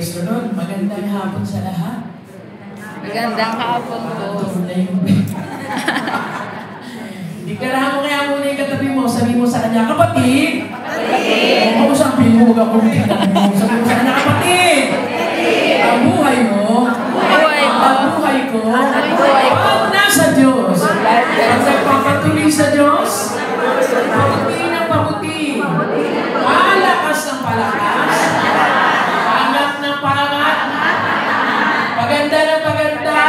Praise the Lord. Magandang hapon sa lahat. Magandang hapon po. Ikarahan mo kaya muna yung katabi mo. Sabi mo sa kanya, kapatid! Kapatid! Kung saan pinuhog ako, sabi mo sa kanya, kapatid! Ang buhay mo, ang buhay ko, pag nasa Diyos, pag nagpapatuloy sa Diyos, pabuti ng pabuti, palakas ng palakas, pangat ng pangat, paganda ng paganda,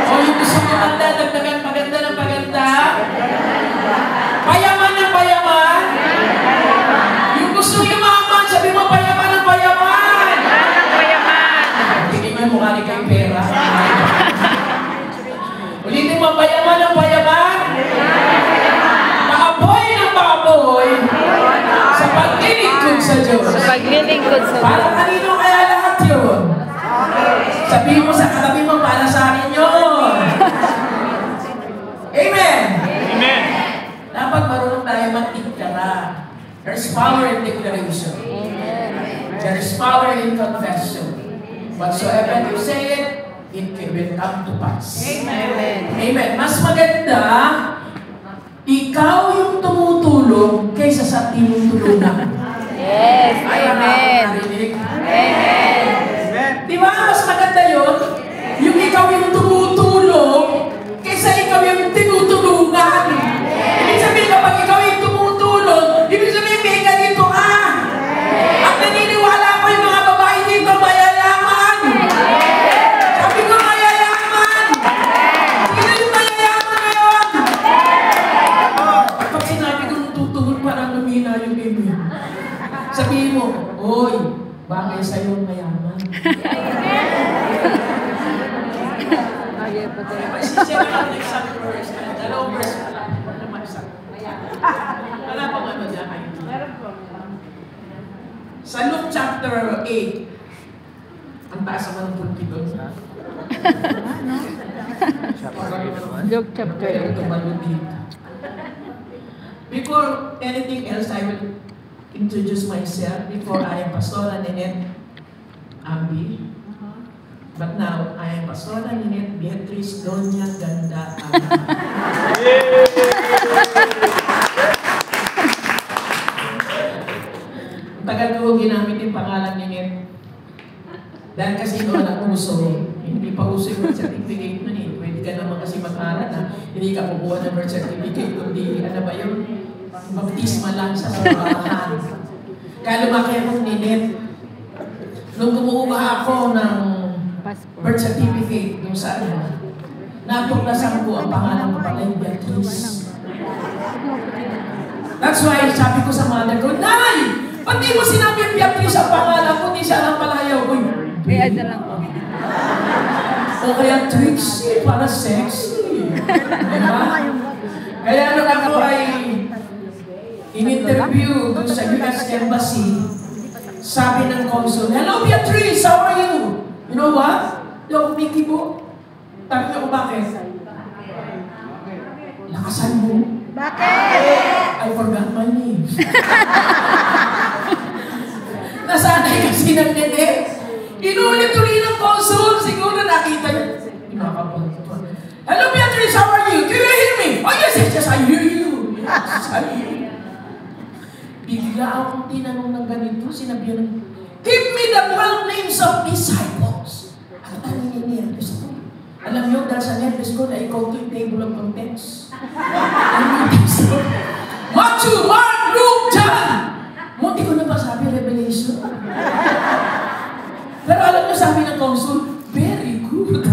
o yung gusto mo maganda, dagdagan paganda ng paganda, payaman ng payaman, yung gusto yumaman, sabi mo payaman ng payaman, tingin niyo mukha ni kayong pera. Ulitin mo, payaman ng payaman, maaboy ng maaboy, sa paglilingkod sa Diyos. Para kanino kaya lahat yun? Sabihin mo sa katabi mo, para sa akin yun. Amen? Amen. Dapat marunong tayo magdeklara. There's power in declaration. There's power in confession. Whatsoever you say it will come to pass. Amen. Amen. Mas maganda, ikaw yung tumutulong kaysa sa tinutulungan. Yes. Amen. Amen. Di ba? Mas maganda yun? Yung ikaw yung tumutulong kaysa ikaw yung tinutulungan. Ibig sabihin kapag ikaw yung tumutulong, ibig sabihin may ganito ka. At naniniwala ko yung mga babae dito mayayaman. Sabi ko mayayaman. Sino yung mayayaman ngayon? Pag sinabi ko tutulong parang lumina yung baby. Sabihin mo, oy, bagay sa'yo ang mayaman. Sisira ka ng isang verse. Dalawang verse ka lang. Wala pang ano dyan. Sa Luke chapter 8, ang taas naman ng pulpit doon. Luke chapter 8. Before anything else, I will introduce myself. Before I am Pastora Ninette Ambi. But now, I am Pastora Ninette Beatriz Doña Ganda Ambi. Tagal ko ginamit yung pangalan Ninette. Dahil kasi noon ang uso, hindi pa uso yung birth certificate nun eh. Pwede ka naman kasi mag-aral na hindi ka kukuha ng birth certificate, kundi ano ba yun? Baptisma lang sa simbahan. Kaya lumaki akong Ninette. Nung kumuha ako ng birth certificate yung sa ano, natuklasan ko ang pangalan ko pala yung Beatriz. That's why sabi ko sa mother ko, Nay! Ba't di mo sinabi yung Beatriz ang pangalan ko? Di siya lang palayaw ko. Kaya na lang po. O kaya Trixie, para sexy. Diba? Kaya nung ako ay in-interview doon sa US Embassy, sabi ng consul, hello Beatriz, how are you? You know what? Yung Mickey mo. Sabi niyo ko bakit? Lakasan mo. Bakit? I forgot my name. Nasanay kasi ng Ninette. Inulit-ulit ng consul. Siguro nakita niyo. Hello Beatriz, how are you? Do you hear me? Oh yes, yes, yes, I hear you. Yes, I hear you. Bigla akong tinanong ng ganito, sinabihan ng, give me the 12 names of disciples. Ano tayo nininervous ako? Alam niyo, dahil sa nervous ko, na ikaw ito yung table of contents. Matthew, Mark, Luke, John! Munti ko na ba sabi Revelation? Pero alam niyo, sabi ng consul, very good.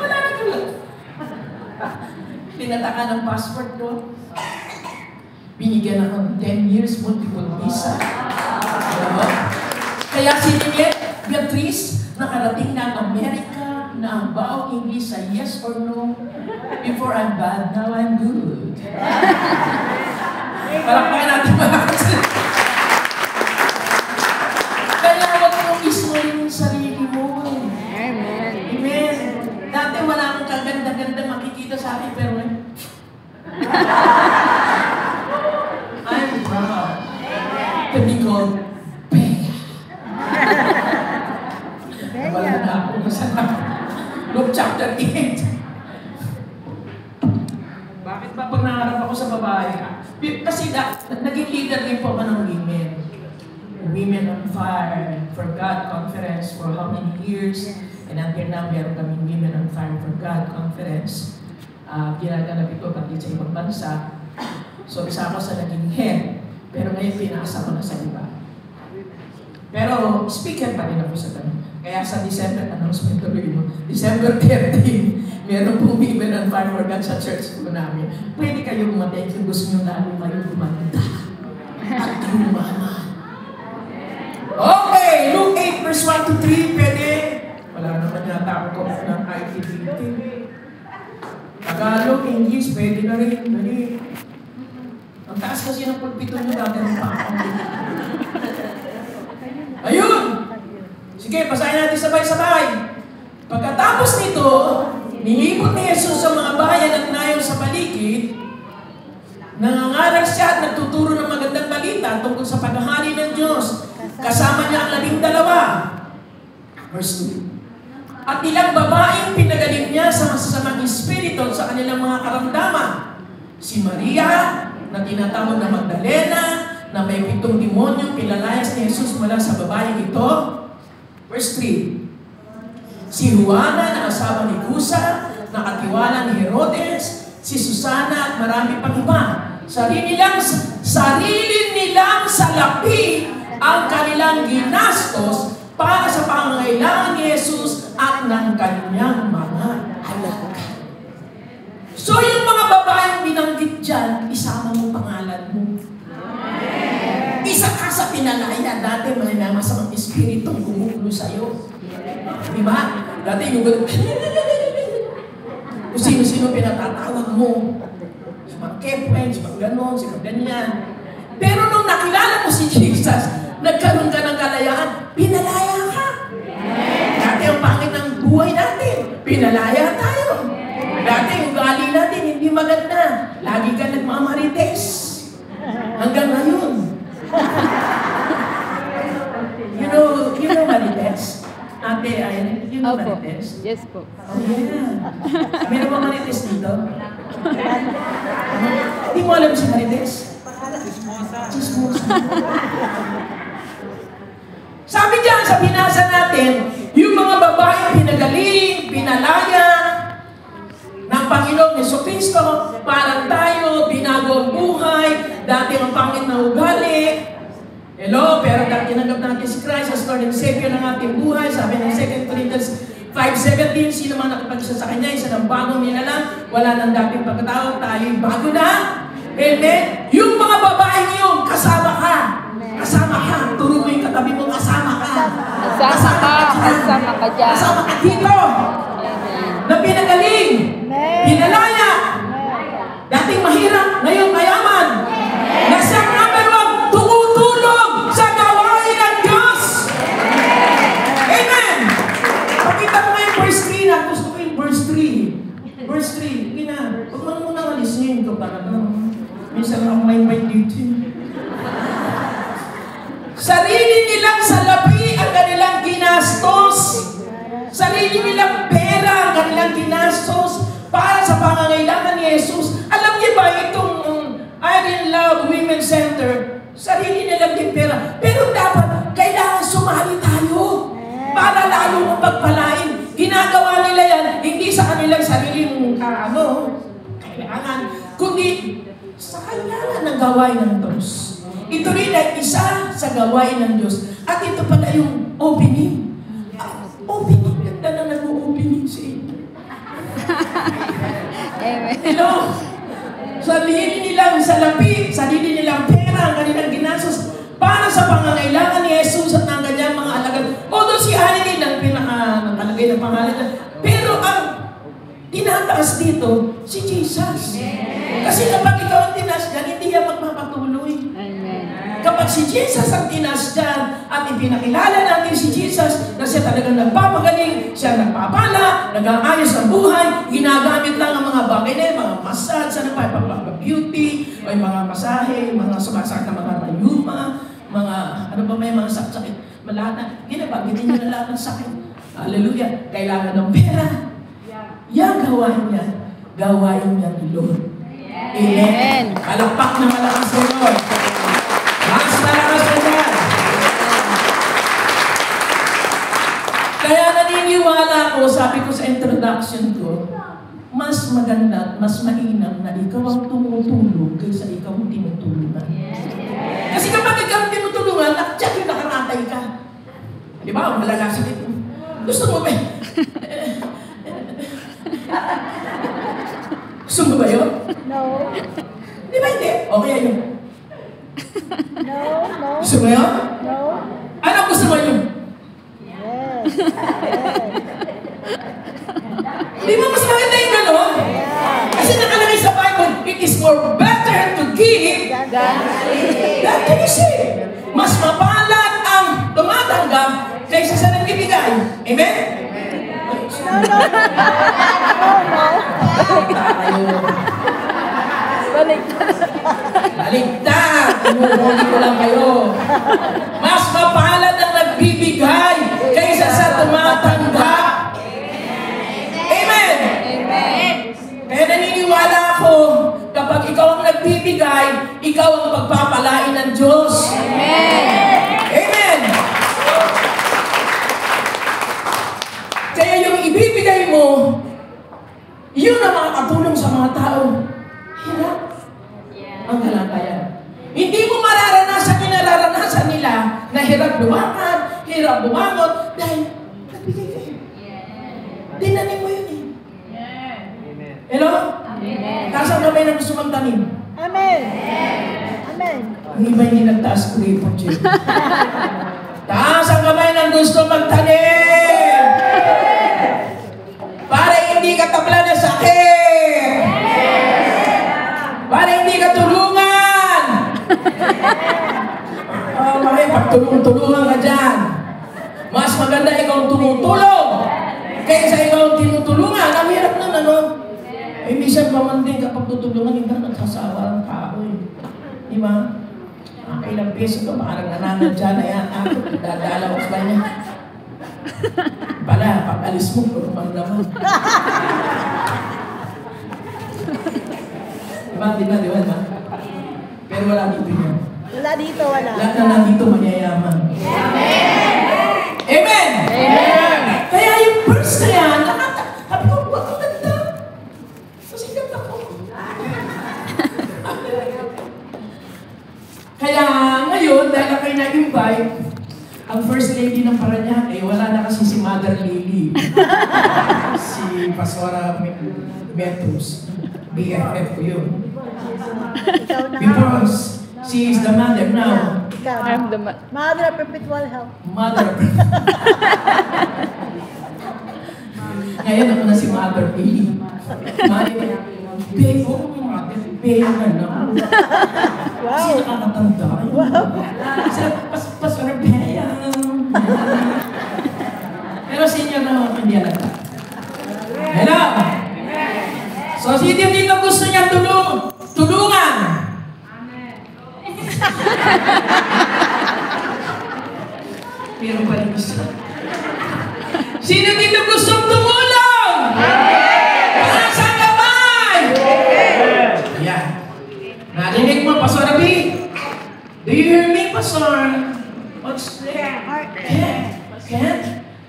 Wala na gulat. Tinataka ng passport ko. Binigyan ako ng 10 years multiple visa. Kaya si Ninette Beatriz, nakarating na ang Amerika, na ang baong English sa yes or no. Before I'm bad, now I'm good. Palakpakan natin mga kasi. Kaya huwag mong ismulin yung sarili mo. Amen. Amen. Dati wala akong kaganda-ganda makikita sa akin, pero I'm proud to be called Bea. chapter 8. Bakit ba pag nangarap ako sa babae? Kasi naging leader din po ako ng women. Women on Fire for God Conference for how many years? And until now, meron kaming Women on Fire for God Conference. Ginaganap ito pati sa ibang bansa. So, isa ako sa naging head. Pero ngayon, pinaasa ko na sa iba. Pero, speaker pa rin ako sa tanong. Kaya sa December, announcement tuloy mo, December 13, meron pong Women on Fire for God sa church po namin. Pwede kayong umatay kung gusto nyo lalo kayong kumanda. At yumaman. Okay, Luke 8 verse 1 to 3, pwede. Wala naman yata ako ng IT-50. Tagalog, English, pwede na rin. Dali. Ang taas kasi ng pagpito nyo dati ng pakakang. Ayun! Sige, basahin natin sabay-sabay. Pagkatapos nito, nilibot ni Jesus sa mga bayan at nayon sa paligid, nangangaral siya at nagtuturo ng magandang balita tungkol sa paghahari ng Diyos. Kasama niya ang 12. Verse 2. At ilang babaeng pinagaling niya sa masasamang espiritu sa kanilang mga karamdaman. Si Maria, na tinatawag na Magdalena, na may 7 demonyong pinalayas ni Jesus mula sa babaeng ito. Verse 3. Si Juana, na asawa ni Cusa, na katiwala ni Herodes, si Susana at marami pang iba. Sarili nilang salapi ang kanilang ginastos para sa pangangailangan ni Jesus at ng kanyang mga alagad. So yung mga babaeng binanggit dyan, isama mo pangalan mo. Isa ka sa pinalaya, dati may masamang espiritong gumugulo sa'yo. Diba? Dati yung gano'n, kung sino-sino pinatatawag mo. Si mga Kepwen, si mga gano'n, si mga ganyan. Pero nung nakilala mo si Jesus, nagkaroon ka ng kalayaan, pinalaya ka. Dati ang pangit ng buhay natin, pinalaya tayo. Dati yung ugali natin, hindi maganda. Lagi ka nagmamarites. Hanggang ngayon. You know marites? Ate, you know marites? Yes po. Oh, yeah. Meron ba marites dito? Hindi mo alam si marites? Chismosa. Sabi diyan sa binasa natin, yung mga babae pinagaling, pinalaya ng Panginoong Jesucristo, parang tayo, binago ang buhay, dati ang pangit na ugali. Hello, pero dahil tinanggap natin si Christ as Lord and Savior ng ating buhay, sabi ng 2 Corinthians 5:17, sino man nakapag-isa sa Kanya, isa ng bagong nilalang, wala nang dating pagkatao, tayo'y bago na. Amen? Yung mga babaeng yun, kasama ka. Kasama ka. Turo mo yung katabi mo, kasama ka. Kasama ka dyan. Kasama ka dito. Na pinagaling. Pinalaya. Dating mahirap, ngayon mayaman. Na siyang number 1, tumutulong sa gawain ng Diyos. Amen. Pakita mo nga yung verse 3 na. Gusto ko yung verse 3. Verse 3. Hindi na. Huwag mo muna malisin ko para minsan ako may dito. Sarili nilang salapi ang kanilang ginastos. Sarili nilang pera ang kanilang ginastos para sa pangangailangan ni Jesus. Alam niyo ba itong Iron Love Women's Center, sarili nilang din pera. Pero dapat, kailangan sumali tayo para lalo mong pagpalain. Ginagawa nila yan, hindi sa kanilang sariling kailangan, kundi sa kailangan ng gawain ng Diyos. Ito rin ay isa sa gawain ng Diyos. At ito pala yung opening. Opening. Ganda na nag-opening sa inyo. Hello? Sarili nilang salapi, sarili nilang pera, ang kanilang ginastos para sa pangangailangan ni Jesus at ng kanyang mga alagad. Although si Hannity lang nakalagay ng pangalan niya. Pero ang tinataas dito, si Jesus. Kasi kapag ikaw ang tinas dyan, hindi yan magpapatuloy. Kapag si Jesus ang tinas dyan at ipinakilala natin si Jesus na siya talagang nagpapagaling, siya nagpapala, nag-aayos ng buhay, ginagamit lang ang mga bagay na yun, mga massage, beauty, o yung mga masahe, mga sumasakit na mga mayuma, mga, may mga sakit, malata, ginabagitin nyo na lang ng sakit. Hallelujah. Kailangan ng pera. Yang gawain niya ni Lord. Amen. Palakpak na malakas sa Lord. Mas malakas na dyan. Kaya naniniwala ko, sabi ko sa introduction ko, mas maganda at mas mainam na ikaw ang tumutulong kaysa ikaw ang tinutulungan. Kasi kapag ikaw ang tinutulungan, nakatsak yung nakaratay ka. Di ba? Malaga sa dito. Gusto mo ba? Gusto mo ba yun? No. Di ba hindi? Okay yun. No. Gusto mo yun? No. Ano gusto mo yun? Yes. Di ba mas maganda yung gano'n? Kasi nakalagay sa Bible, it is more better to give than to receive. Mas mapalad ang tumatanggap kaysa sa nagbibigay. Amen? Baligtad! Umuhuli ko lang kayo. Mas mapalad ang nagbibigay kaysa sa tumatanggap. Amen! Kaya naniniwala ako, kapag ikaw ang nagbibigay, ikaw ang pagpapalain ng Diyos. Amen! Kaya yung ibibigay mo, yun ang makakatulong sa mga tao. Hirap ang kalagayan. Hindi mo mararanasan yung nararanasan nila na hirap lumakad, hirap bumangon, dahil nagbigay kayo. Tinanim mo yun eh. Hello? Taas ang kamay na gusto magtanim. Amen. Ang iba hindi nagtaas ko rin po, Jim. Taas ang kamay na gusto magtanim. Para hindi ka tabla na sakit. Para hindi ka tulungan. Pagtulungan ka dyan. Mas maganda ikaw ang tumutulong kaysa ikaw ang tinutulungan. Ang hirap nun, ano? Eh, minsan pa man din kapag tutulungan, hindi na nagsasawa ang tao eh. Di ba? Ilang beses ko, parang nananadya na yan. Ako, dadalaw ko sa kanya. Pala, pag-alis mo, kurumang naman. Diba? Pero wala dito yan. Wala dito, wala. Lahat na nandito mayayaman. Amen! Kaya yung verse na yan, sabi ko, wag ang ganda. Kasi ganda ko. Kaya ngayon, dahil na kayo nag-invite, ang first lady ng Parañaque, wala na kasi si Mother Lily. Si Pastora Metus. BFF ko yun. Because she is the mother now. I'm the Mother of Perpetual Help. Mother. Ngayon ako na si Mother Lily. Mother. Bego, Mother. Bego na lang. Wow. Kasi nakakatanda. Wow. Pastor Bea. Pero senior na ako, hindi alata. Hello? So, sino dito gusto niya tulungan? Pero pa rin gusto. Sino dito gustong tumulong? Taas ang kamay! Ayan. Narinig mo, Pastor Abi? Do you hear me, Pastor? What's there? Can't?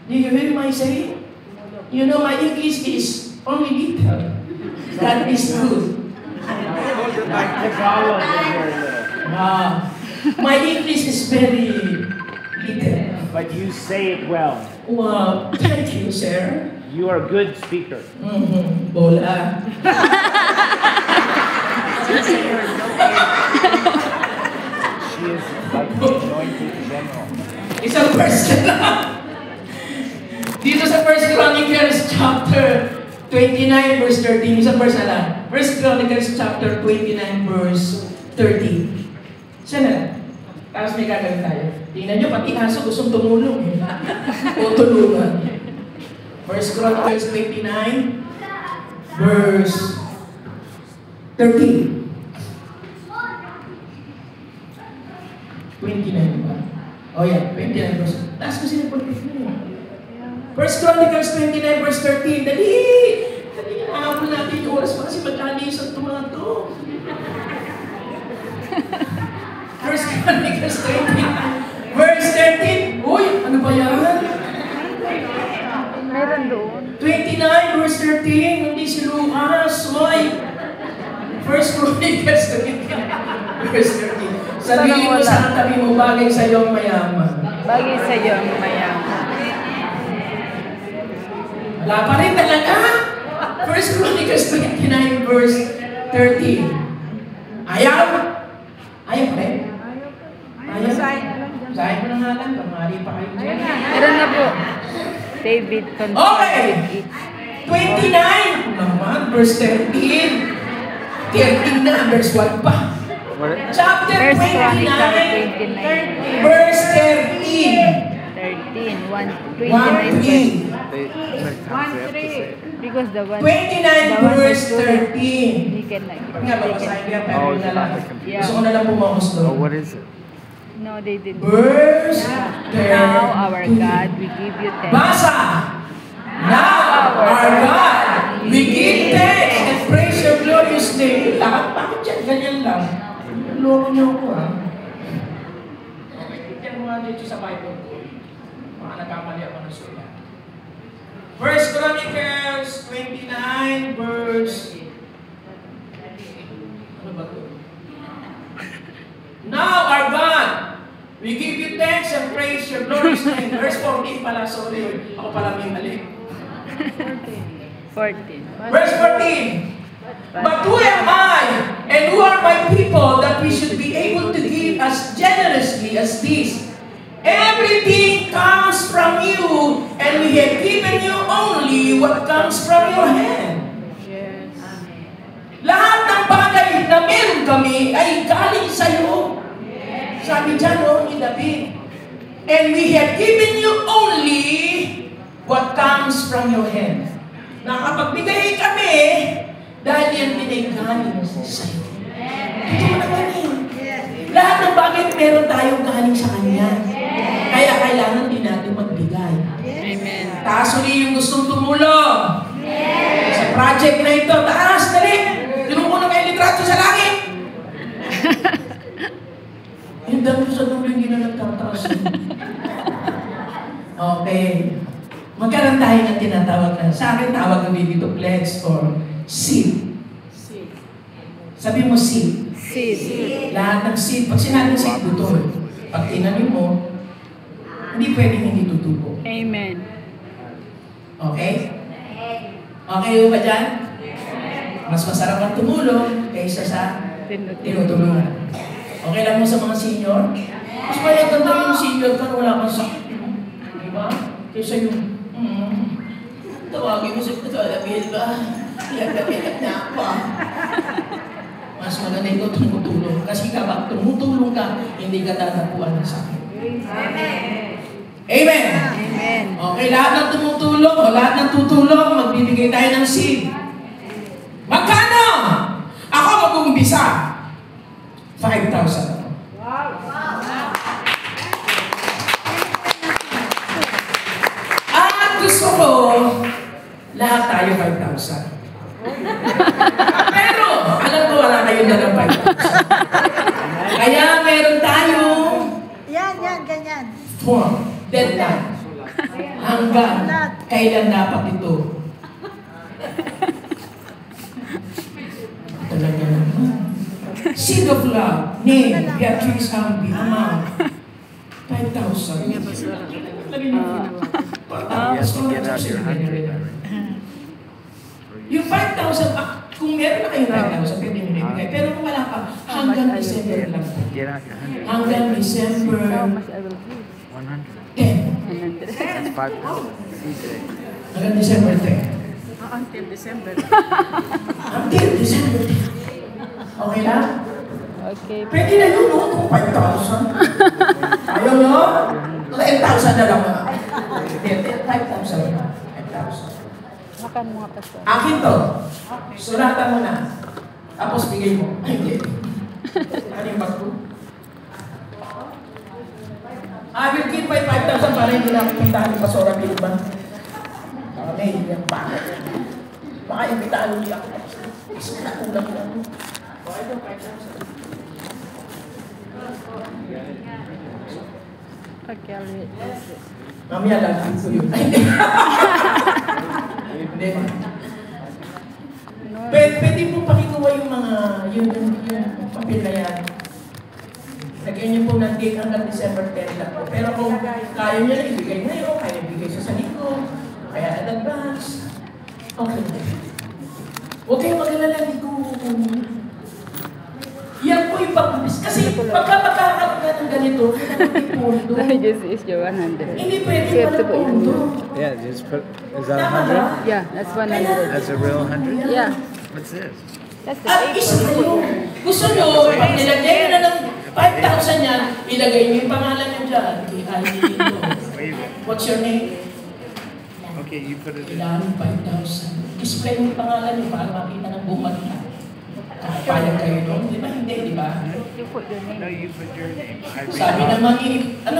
Do you hear my saying? You know, my English is only little. That is good. My English is very little. But you say it well. Wow, thank you, sir. You are a good speaker. Bola. She is like the anointed general. Isang verse lang. Dito sa 1 Chronicles chapter 29 verse 13. Isang verse na lang. 1 Chronicles chapter 29 verse 13. Siya na lang. Tapos may gagawin tayo. Tingnan nyo, pati aso gustong tumulong eh. O tulungan. 1 Chronicles 29 verse 13. 29 ba? Oh yeah, 29 verse. Taas ko sila 1 Chronicles 29 verse 13. Dali! Ahabol natin yung oras pa kasi magkalisan itong mga to. First Chronicles 13, verse 13. Uy, ano ba yan? Meron doon. 29, verse 13. Hindi si Lucas. Uy. First Chronicles 13, verse 13. Sabihin mo sa katabi mo, bagay sa iyo ang mayaman. Bagay sa iyo ang mayaman. Wala pa rin talaga. First Chronicles 29, verse 13. Ayaw? Ayaw pa rin? Ayaw? Sahin mo na nga lang, pamari pa kayo dyan. Meron na po. David Okay! 29 naman, verse 13. 13 na, verse 1 pa. Chapter First 29, Chronicles 29. verse 13. 13. 1, 29 3. Because the one 29, verse 13. he can like Nga, babasahin ko yan, pero Oh, yun na lang. Yeah. Gusto ko na lang pumakas Oh, doon. what is it? No, they didn't. Verse 13. Now, our God, we give you thanks. Basa! Now, our God, we give thanks and praise your glorious name. Lahat, bakit yan? Ganyan lang. Loko niyo ako, ha? Okay, tignan mo nga dito sa Bible ko. Mga nagkamali ako ng sulat. First Chronicles 29, verse... Ano ba ito? Now, our God, we give you thanks and praise your glorious name. Verse 14 pala, sorry. Ako pala may mali. 14. Verse 14. But who am I and who are my people that we should be able to give as generously as this? Everything comes from you, and we have given you only what comes from your hand. Yes. Lahat ng bagay na meron kami ay galing sa iyo. Sabi dyan, ni David. And we have given you only what comes from your hand. Nakapagbigay kami dahil yan pinagaling sa iyo. Ito naman eh. Lahat ng bagay meron tayong galing sa Kanya. Kaya kailangan din natin magbigay. Amen. Taas uli yung gustong tumulong. Sa project na ito, taas, dali! Tinong ko na may litrato sa langit! Yung dami sa dulo, hindi na nagtataas. Okay. Magkaroon tayo ng tinatawag na, sa akin tawag na dito, pledge or seed. Sabi mo seed. Seed. Lahat ng seed, pag sinabing seed, butol. Pag tinanim mo, hindi pwedeng hindi tutubo. Amen. Okay? Okay ba dyan? Mas masarap ang tumulong kaysa sa tinutulungan. Okay lang mo sa mga senior? Mas maganda yung senior ka wala kang sakit. Di ba? Kaysa yung, tawagin mo sa David ba? Pinag na ako. Mas maganda ito tumutulong. Kasi kapag tumutulong ka, hindi ka tatapuan ng sakit. Amen! Amen. Okay, lahat ng tumutulong o lahat ng tutulong, magbibigay tayo ng seed. Magkano? Ako mag-uumpisa. 5,000. At gusto ko, lahat tayo 5,000. Pero, alam ko wala kayo na ng 5,000. Kaya meron tayong Yan, ganyan. form, deadline. Hanggang kailan dapat ito? Talaga naman. Seed of love, name, Beatrice Ambi, amount, 5,000. Yes, you get out your 100 already. Yung 5,000, kung meron na kayo 5,000, pwede nyo ibigay. Pero kung wala pa, hanggang December lang. Get out your 100. Hanggang December How much I will give? 100. 10. 100. That's 5,000. See today. Hanggang December 10. Until December. Until December 10. Okay lang? Okay. Pwede na yun, no? Kung 5,000. Ayaw nyo? 10,000 na lang mga. 5,000 na. 5,000. Makan mga pastor. Akin to. Sulatan mo na. Tapos bigay mo. Ay, hindi. Ano yung bag ko? I will give my 5,000 para hindi na puntahan yung Pasora Bilba. May yung bakit. Baka imbitaan niya ako. Kasi nakulang lang. Okay daw, kahit lang sa... Okay, I'll read this. Mamaya lang, ko yun. Ay, hindi. Hindi. Pwede po pakikuha yung mga, yung papel na yan. Lagyan niyo po ng date hanggang December 10 lang po. Pero kung kaya niyo na ibigay ngayon, kaya ibigay sa linggo, kaya in advance, okay. Huwag kayong mag-alala, hindi ko yan po yung pag-ubis. Kasi pagka magkakaroon ka ng ganito, kailangan pundo. I just is your 100. Hindi pwede You have to pala put your pundo. Yeah, just put. Is that 100? Yeah, that's 100. That's a real 100? Yeah, What's this? that's the At isa paper. kayo, gusto nyo, pag nilagay nyo na ng 5,000 yan, ilagay nyo yung pangalan nyo dyan. Where you go? What's your name? Okay, you put it in. Kailangan 5,000. Display mo yung pangalan nyo para makita ng buong Manila. Kaya kayo doon, di ba? Hindi, di ba? You put your No, name. you put your name. Sabi naman ni, They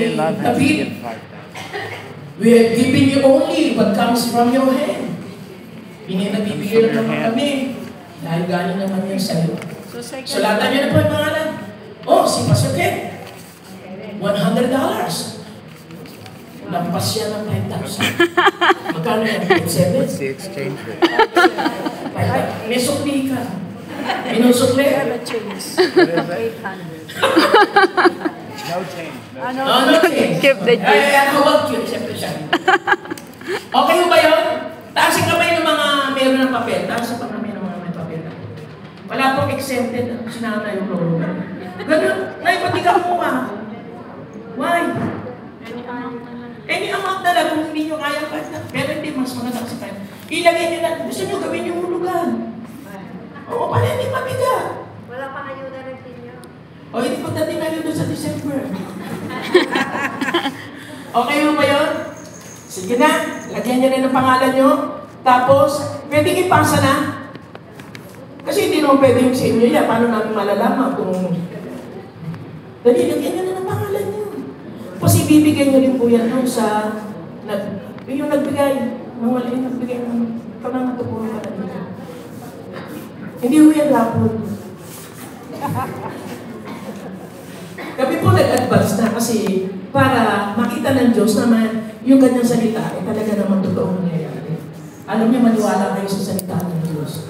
ni love has to David, give 5,000. we have given you only what comes from your hand. Nagbibigay lang naman kami. Dahil galing naman yan sa'yo. Sulatan niyo na po yung pangalan. Oh, si Pastor Ken. $100. Lampas siya ng 5,000. Magkano yan? 7? What's the exchange rate? May sukli ka. Minusukli? What is that? 800. No change. No. No change. Keep the change. Ay, huwag yun. Siyempre siya. Okay ba yun? Taas yung kamay ng mga meron ng papel. Taas yung kamay ng mga may papel. Wala pong exempted. Sinama yung lolo. Ganun. Nay, pati ka kumuha. Why? Any amount na lang kung hindi nyo kaya pa. Pero hindi mas maganda kasi kayo. Ilagay nyo na. Gusto nyo gawin yung hulugan. Oo, pala hindi mabigat. Wala pa kayo na rin niyo. O, hindi po natin na doon sa December. Okay mo ba yun? Sige na, lagyan nyo na ng pangalan nyo. Tapos, pwede ipasa na. Kasi hindi naman pwede yung sa inyo yan. Paano namin malalaman kung... Dali, lagyan nyo na ng pangalan nyo. Tapos ibibigay nyo rin po yan doon sa... yung nagbigay. Nawala yung nagbigay ng... Ito na nga ito po yung pangalan. Hindi ho yan rapon. Kami po nag-advance na kasi para makita ng Diyos naman yung kanyang salita ay talaga naman totoo nangyayari. Alam niyo, maniwala kayo sa salita ng Diyos.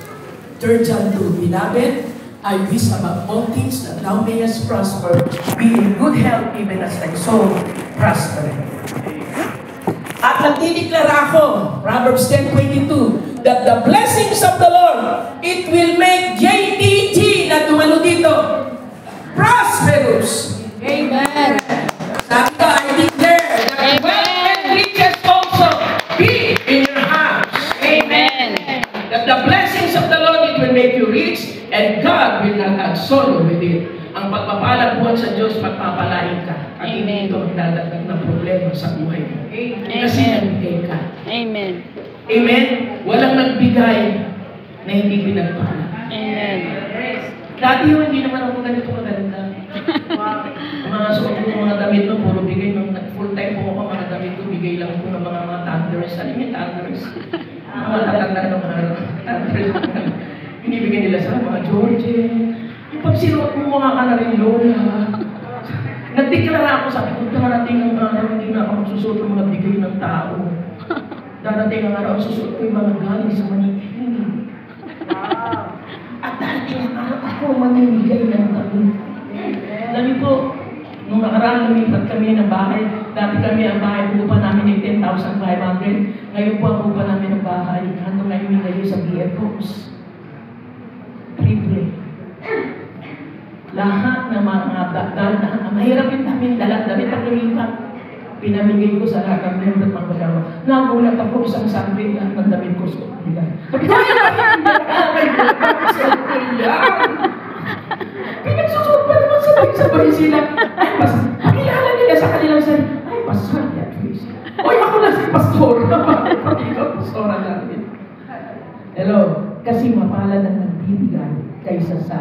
3 John 2, Beloved, I wish above all things that thou mayest prosper, be in good health even as thy soul prosper. At nagdideklara ako, Proverbs 10:22, that the blessings of the Lord, it will make JTG na tumalo dito, prosperous. Amen. Sabi ko, I declare that wealth and riches also be in your hands. Amen. That the blessings of the Lord, it will make you rich, and God will not add sorrow with it. Ang pagpapala buwan sa Diyos, pagpapalain ka. At hindi ito magdadagdag ng problema sa buhay mo. Kasi nagbigay ka. Amen. Amen? Walang nagbigay na hindi pinagpala. Amen. Dati yun, hindi naman ako ganito maganda. Mga suot ko mga damit mo, puro bigay. Nung full time po ako, mga damit ko, bigay lang po ng mga thunders. Alam yung thunders? Mga tatanda ng mga thunders. Binibigay nila sa mga Georgian. Yung pag sinuot mo mga ka na rin, Lola. Nagdeklara ako, sabi ko, darating ang araw, hindi na ako magsusuot ng mga bigay ng tao. Darating ang araw, susuot ko yung mga galing sa manikin. At darating ang araw, ako mamimigay ng tabi. Dami po, nung nakaraan, lumipat kami ng bahay. Dati kami ang bahay, upa namin ay 10,500. Ngayon po ang upa namin ng bahay. Hanggang ngayon ngayon sa BF Homes. Triple. Lahat ng mga dala, mahirap yung namin dala, dami pag lumipat. Pinamigay ko sa lahat ng member at magkagawa. Nagulat ako isang sabi na ng damit ko sa kapilan. Pinagsusuot pa naman sabay-sabay sila. Ay, pakilala nila sa kanilang sarili. Ay, pastor, at least. Oy, ako na si pastor. Pati ikaw, pastora natin. Hello, kasi mapala na nagbibigay kaysa sa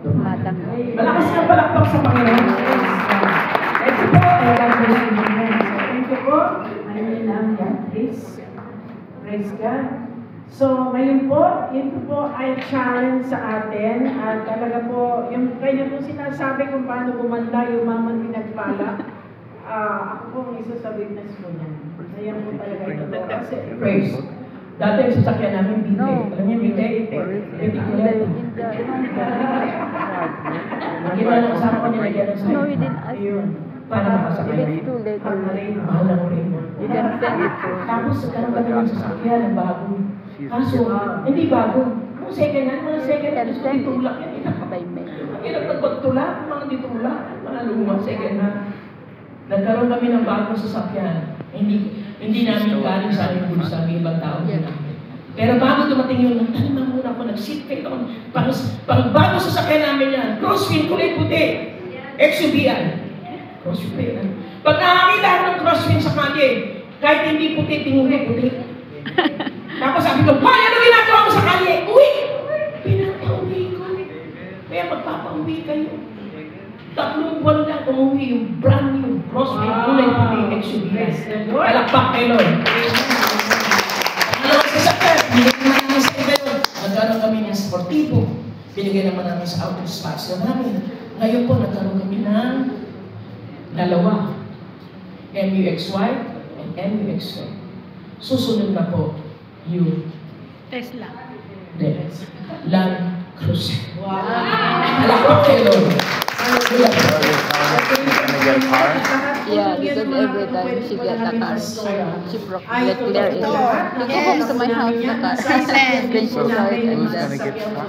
Matang. malakas ka palakpak sa Panginoon. Ito po, thank you po. Ayun lang yan, please. Praise God. So, ngayon po, ito po ay challenge sa atin. At talaga po, yung kanya po sinasabi kung paano gumanda yung mamang pinagpala. Ako po ang isa sa witness po niyan. Ayan po talaga ito. Kasi, Praise. Dati ang sasakyan namin, bite. Alam niyo, bite? Bite ko yan. Ginawa ng kasama ko nilagyan ng No, sign. you didn't ask. ayun. Para makasakay. It's too late already. Mahal ng Raymond. You can send it to Tapos nagkaroon kami ng sasakyan ng bago. Kaso, hindi bago. Mga second hand, mga second hand. Gusto ditulak yan. by mail. Ang hirap nagpagtulak, mga ditulak, mga lumang second hand. Nagkaroon kami ng bagong sasakyan. Hindi namin galing sa aming bulsa, may ibang tao din namin. Pero bago dumating yun, nagtaniman muna ako, nag-seatbelt ako. Pang bago sasakyan namin yan, crosswind, kulay puti. XUVI. Crosswind. Pag nakakita ako ng crosswind sa kalye, kahit hindi puti, tingin ko puti. Tapos sabi ko, "Why, ano ginagawa mo sa kalye?" Uwi! Pinapauwi ko. Kaya magpapauwi kayo. 3 buwan lang umuwi yung brand new crosswind, kulay puti, XUVI. Palakpak kayo, Lord. Ano sa sakit? Binigyan naman namin sa iba yun. Nagkaroon kami ng sportivo. Binigyan naman namin sa auto spatio namin. Ngayon po, nagkaroon kami ng dalawa. MUXY and MUXY. Susunod na po yung Tesla. Land Cruiser. Wow! Palakpak kayo, Lord. Hallelujah. Gonna get a car? Yeah, because every time she get a car, she broke get clear it. Go home to my house, the car. Then she So, started who's and gonna get a car?